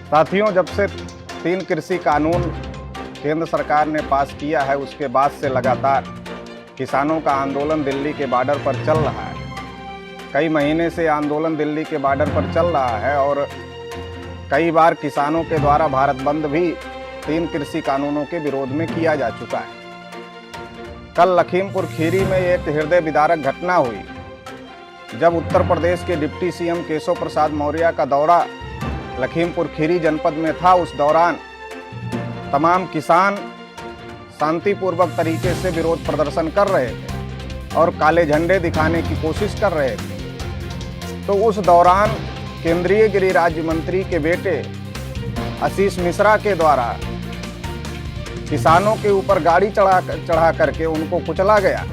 साथियों, जब से 3 कृषि कानून केंद्र सरकार ने पास किया है, उसके बाद से लगातार किसानों का आंदोलन दिल्ली के बॉर्डर पर चल रहा है। कई महीने से आंदोलन दिल्ली के बॉर्डर पर चल रहा है और कई बार किसानों के द्वारा भारत बंद भी 3 कृषि कानूनों के विरोध में किया जा चुका है। कल लखीमपुर खीरी में एक हृदय विदारक घटना हुई, जब उत्तर प्रदेश के डिप्टी सीएम केशव प्रसाद मौर्य का दौरा लखीमपुर खीरी जनपद में था। उस दौरान तमाम किसान शांतिपूर्वक तरीके से विरोध प्रदर्शन कर रहे थे और काले झंडे दिखाने की कोशिश कर रहे थे। तो उस दौरान केंद्रीय गृह राज्य मंत्री के बेटे आशीष मिश्रा के द्वारा किसानों के ऊपर गाड़ी चढ़ा करके उनको कुचला गया।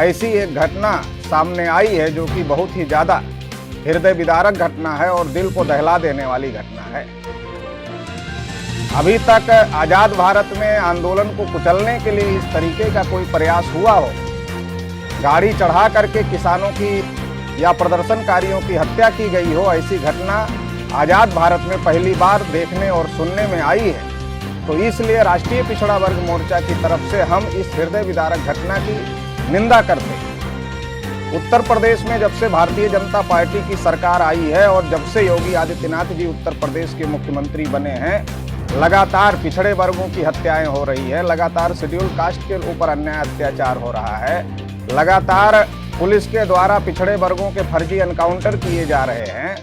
ऐसी एक घटना सामने आई है जो कि बहुत ही ज़्यादा हृदय विदारक घटना है और दिल को दहला देने वाली घटना है। अभी तक आज़ाद भारत में आंदोलन को कुचलने के लिए इस तरीके का कोई प्रयास हुआ हो, गाड़ी चढ़ा करके किसानों की या प्रदर्शनकारियों की हत्या की गई हो, ऐसी घटना आज़ाद भारत में पहली बार देखने और सुनने में आई है। तो इसलिए राष्ट्रीय पिछड़ा वर्ग मोर्चा की तरफ से हम इस हृदय विदारक घटना की निंदा करते हैं। उत्तर प्रदेश में जब से भारतीय जनता पार्टी की सरकार आई है और जब से योगी आदित्यनाथ जी उत्तर प्रदेश के मुख्यमंत्री बने हैं, लगातार पिछड़े वर्गों की हत्याएं हो रही है, लगातार शेड्यूल कास्ट के ऊपर अन्याय अत्याचार हो रहा है, लगातार पुलिस के द्वारा पिछड़े वर्गों के फर्जी एनकाउंटर किए जा रहे हैं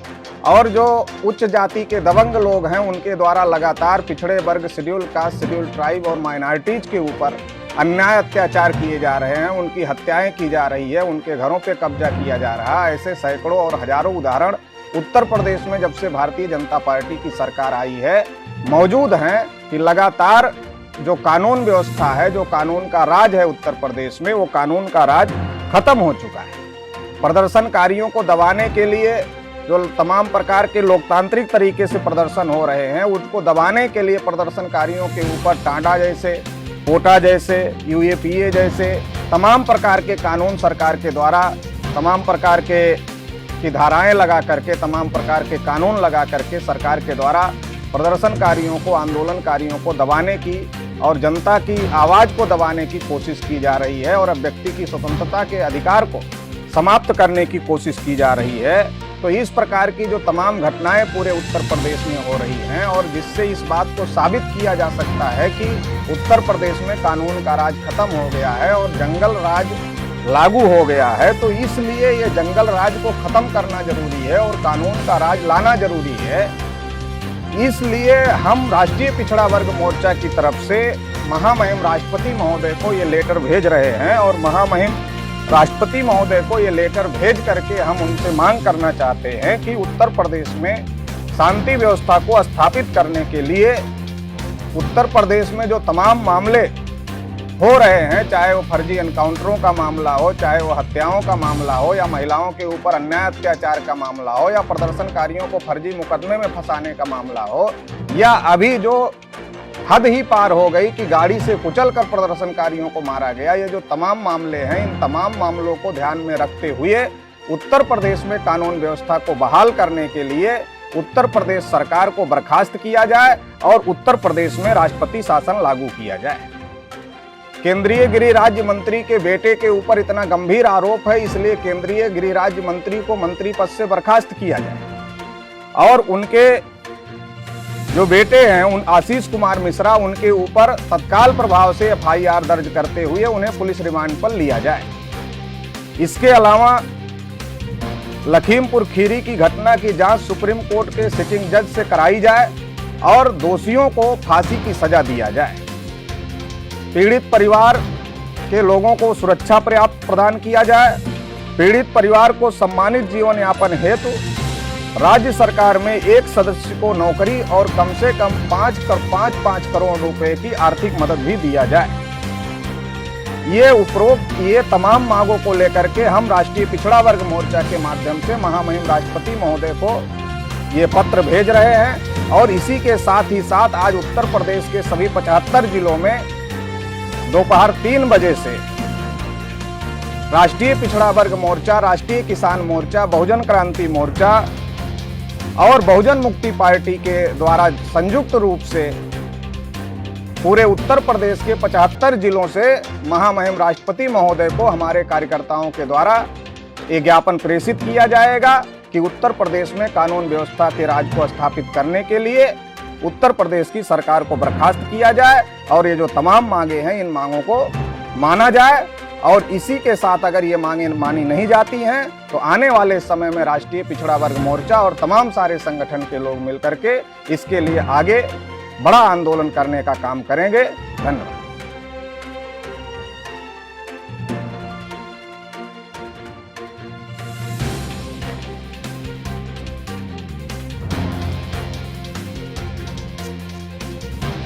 और जो उच्च जाति के दबंग लोग हैं उनके द्वारा लगातार पिछड़े वर्ग, शेड्यूल कास्ट, शेड्यूल ट्राइब और माइनॉरिटीज के ऊपर अन्याय अत्याचार किए जा रहे हैं, उनकी हत्याएं की जा रही है, उनके घरों पे कब्जा किया जा रहा है। ऐसे सैकड़ों और हजारों उदाहरण उत्तर प्रदेश में जब से भारतीय जनता पार्टी की सरकार आई है मौजूद हैं कि लगातार जो कानून व्यवस्था है, जो कानून का राज है उत्तर प्रदेश में, वो कानून का राज खत्म हो चुका है। प्रदर्शनकारियों को दबाने के लिए जो तमाम प्रकार के लोकतांत्रिक तरीके से प्रदर्शन हो रहे हैं, उनको दबाने के लिए प्रदर्शनकारियों के ऊपर टांडा जैसे, कोटा जैसे, यूएपीए जैसे तमाम प्रकार के कानून सरकार के द्वारा, तमाम प्रकार की धाराएं लगा करके, तमाम प्रकार के कानून लगा करके सरकार के द्वारा प्रदर्शनकारियों को, आंदोलनकारियों को दबाने की और जनता की आवाज़ को दबाने की कोशिश की जा रही है और अब व्यक्ति की स्वतंत्रता के अधिकार को समाप्त करने की कोशिश की जा रही है। तो इस प्रकार की जो तमाम घटनाएं पूरे उत्तर प्रदेश में हो रही हैं और जिससे इस बात को साबित किया जा सकता है कि उत्तर प्रदेश में कानून का राज खत्म हो गया है और जंगल राज लागू हो गया है। तो इसलिए ये जंगल राज को खत्म करना जरूरी है और कानून का राज लाना जरूरी है। इसलिए हम राष्ट्रीय पिछड़ा वर्ग मोर्चा की तरफ से महामहिम राष्ट्रपति महोदय को ये लेटर भेज रहे हैं और महामहिम राष्ट्रपति महोदय को ये लेटर भेज करके हम उनसे मांग करना चाहते हैं कि उत्तर प्रदेश में शांति व्यवस्था को स्थापित करने के लिए उत्तर प्रदेश में जो तमाम मामले हो रहे हैं, चाहे वो फर्जी एनकाउंटरों का मामला हो, चाहे वो हत्याओं का मामला हो या महिलाओं के ऊपर अन्याय अत्याचार का मामला हो या प्रदर्शनकारियों को फर्जी मुकदमे में फंसाने का मामला हो या अभी जो हद ही पार हो गई कि गाड़ी से कुचलकर प्रदर्शनकारियों को मारा गया, ये जो तमाम मामले हैं, इन तमाम मामलों को ध्यान में रखते हुए उत्तर प्रदेश में कानून व्यवस्था को बहाल करने के लिए उत्तर प्रदेश सरकार को बर्खास्त किया जाए और उत्तर प्रदेश में राष्ट्रपति शासन लागू किया जाए। केंद्रीय गृह राज्य मंत्री के बेटे के ऊपर इतना गंभीर आरोप है, इसलिए केंद्रीय गृह राज्य मंत्री को मंत्री पद से बर्खास्त किया जाए और उनके जो बेटे हैं उन आशीष कुमार मिश्रा, उनके ऊपर तत्काल प्रभाव से एफआईआर दर्ज करते हुए उन्हें पुलिस रिमांड पर लिया जाए। इसके अलावा लखीमपुर खीरी की घटना की जांच सुप्रीम कोर्ट के सिटिंग जज से कराई जाए और दोषियों को फांसी की सजा दिया जाए। पीड़ित परिवार के लोगों को सुरक्षा पर्याप्त प्रदान किया जाए। पीड़ित परिवार को सम्मानित जीवन यापन हेतु राज्य सरकार में एक सदस्य को नौकरी और कम से कम 5 करोड़ रुपए की आर्थिक मदद भी दिया जाए। ये उपरोक्त ये तमाम मांगों को लेकर के हम राष्ट्रीय पिछड़ा वर्ग मोर्चा के माध्यम से महामहिम राष्ट्रपति महोदय को ये पत्र भेज रहे हैं और इसी के साथ ही साथ आज उत्तर प्रदेश के सभी 75 जिलों में दोपहर 3 बजे से राष्ट्रीय पिछड़ा वर्ग मोर्चा, राष्ट्रीय किसान मोर्चा, बहुजन क्रांति मोर्चा और बहुजन मुक्ति पार्टी के द्वारा संयुक्त रूप से पूरे उत्तर प्रदेश के 75 जिलों से महामहिम राष्ट्रपति महोदय को हमारे कार्यकर्ताओं के द्वारा ये ज्ञापन प्रेषित किया जाएगा कि उत्तर प्रदेश में कानून व्यवस्था के राज को स्थापित करने के लिए उत्तर प्रदेश की सरकार को बर्खास्त किया जाए और ये जो तमाम मांगे हैं इन मांगों को माना जाए। और इसी के साथ अगर ये मांगे मानी नहीं जाती हैं तो आने वाले समय में राष्ट्रीय पिछड़ा वर्ग मोर्चा और तमाम सारे संगठन के लोग मिलकर के इसके लिए आगे बड़ा आंदोलन करने का काम करेंगे। धन्यवाद।